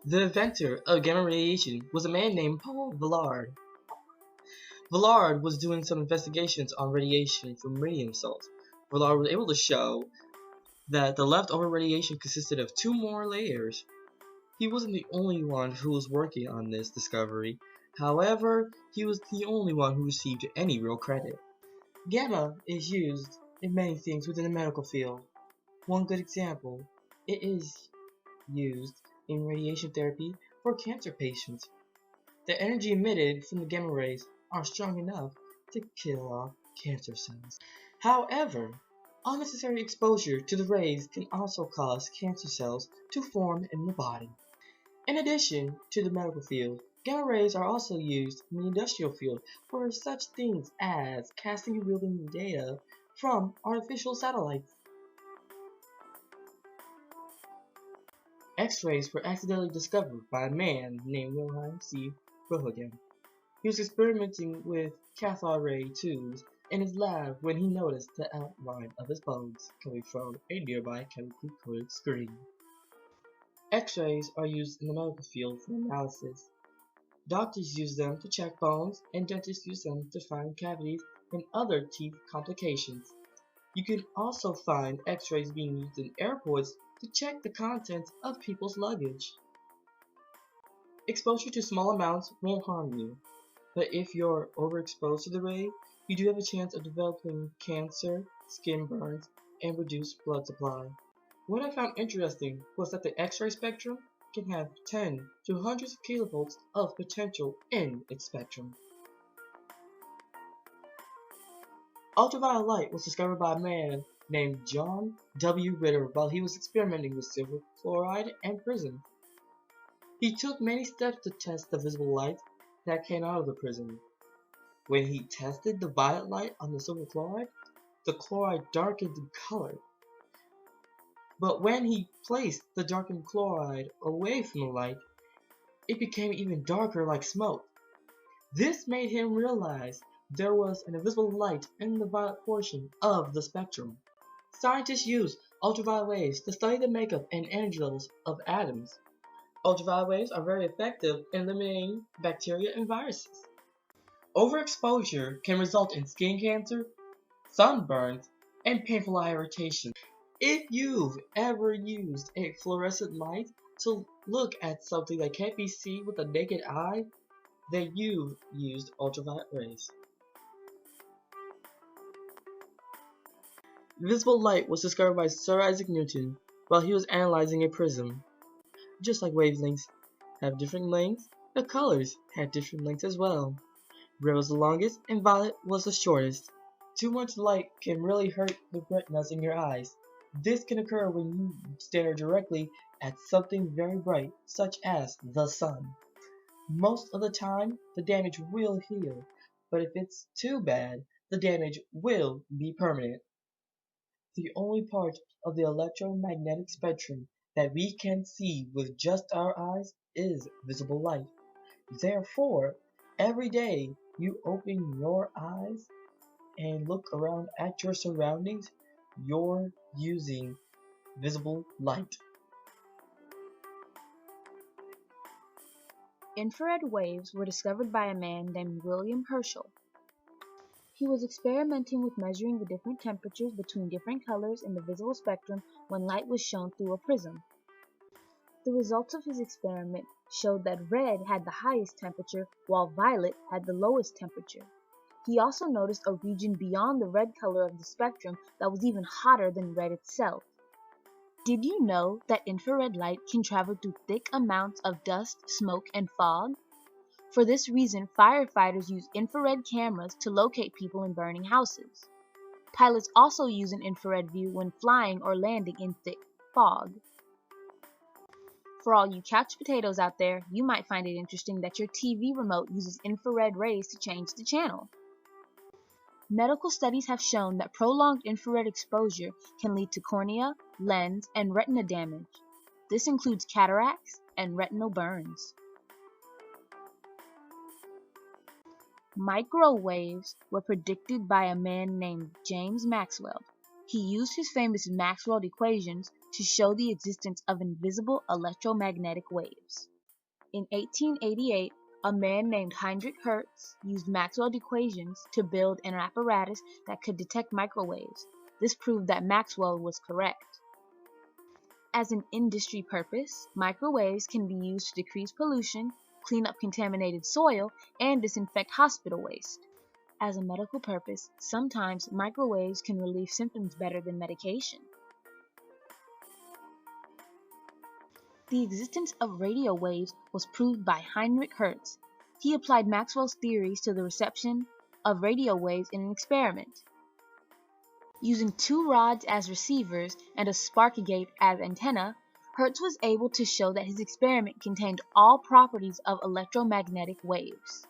The inventor of gamma radiation was a man named Paul Villard. Villard was doing some investigations on radiation from radium salts. Villard was able to show that the leftover radiation consisted of two more layers. He wasn't the only one who was working on this discovery. However, he was the only one who received any real credit. Gamma is used in many things within the medical field. One good example, it is used in radiation therapy for cancer patients. The energy emitted from the gamma rays are strong enough to kill off cancer cells. However, unnecessary exposure to the rays can also cause cancer cells to form in the body. In addition to the medical field, gamma rays are also used in the industrial field for such things as casting and wielding data from artificial satellites. X-rays were accidentally discovered by a man named Wilhelm C. Röntgen. He was experimenting with cathode ray tubes in his lab when he noticed the outline of his bones coming from a nearby chemically coated screen. X-rays are used in the medical field for analysis. Doctors use them to check bones, and dentists use them to find cavities and other teeth complications. You can also find X-rays being used in airports to check the contents of people's luggage. Exposure to small amounts won't harm you, but if you're overexposed to the ray, you do have a chance of developing cancer, skin burns, and reduced blood supply. What I found interesting was that the X-ray spectrum can have 10 to hundreds of kilovolts of potential in its spectrum. Ultraviolet light was discovered by a man named John W. Ritter while he was experimenting with silver chloride and prism. He took many steps to test the visible light that came out of the prism. When he tested the violet light on the silver chloride, the chloride darkened in color. But when he placed the darkened chloride away from the light, it became even darker like smoke. This made him realize there was an invisible light in the violet portion of the spectrum. Scientists use ultraviolet waves to study the makeup and energy levels of atoms. Ultraviolet waves are very effective in eliminating bacteria and viruses. Overexposure can result in skin cancer, sunburns, and painful eye irritation. If you've ever used a fluorescent light to look at something that can't be seen with the naked eye, then you've used ultraviolet rays. Visible light was discovered by Sir Isaac Newton while he was analyzing a prism. Just like wavelengths have different lengths, the colors had different lengths as well. Red was the longest and violet was the shortest. Too much light can really hurt the retinas in your eyes. This can occur when you stare directly at something very bright, such as the sun. Most of the time, the damage will heal, but if it's too bad, the damage will be permanent. The only part of the electromagnetic spectrum that we can see with just our eyes is visible light. Therefore, every day you open your eyes and look around at your surroundings, you're using visible light. Infrared waves were discovered by a man named William Herschel. He was experimenting with measuring the different temperatures between different colors in the visible spectrum when light was shown through a prism. The results of his experiment showed that red had the highest temperature while violet had the lowest temperature. He also noticed a region beyond the red color of the spectrum that was even hotter than red itself. Did you know that infrared light can travel through thick amounts of dust, smoke, and fog? For this reason, firefighters use infrared cameras to locate people in burning houses. Pilots also use an infrared view when flying or landing in thick fog. For all you couch potatoes out there, you might find it interesting that your TV remote uses infrared rays to change the channel. Medical studies have shown that prolonged infrared exposure can lead to cornea, lens, and retina damage. This includes cataracts and retinal burns. Microwaves were predicted by a man named James Maxwell. He used his famous Maxwell equations to show the existence of invisible electromagnetic waves. In 1888, a man named Heinrich Hertz used Maxwell's equations to build an apparatus that could detect microwaves. This proved that Maxwell was correct. As an industry purpose, microwaves can be used to decrease pollution, clean up contaminated soil, and disinfect hospital waste. As a medical purpose, sometimes microwaves can relieve symptoms better than medication. The existence of radio waves was proved by Heinrich Hertz. He applied Maxwell's theories to the reception of radio waves in an experiment. Using two rods as receivers and a sparkgate as antenna, Hertz was able to show that his experiment contained all properties of electromagnetic waves.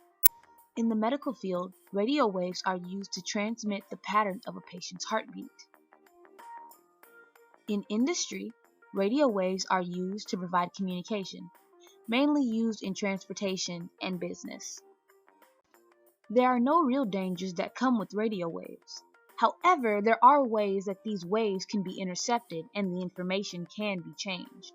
In the medical field, radio waves are used to transmit the pattern of a patient's heartbeat. In industry, radio waves are used to provide communication, mainly used in transportation and business. There are no real dangers that come with radio waves. However, there are ways that these waves can be intercepted and the information can be changed.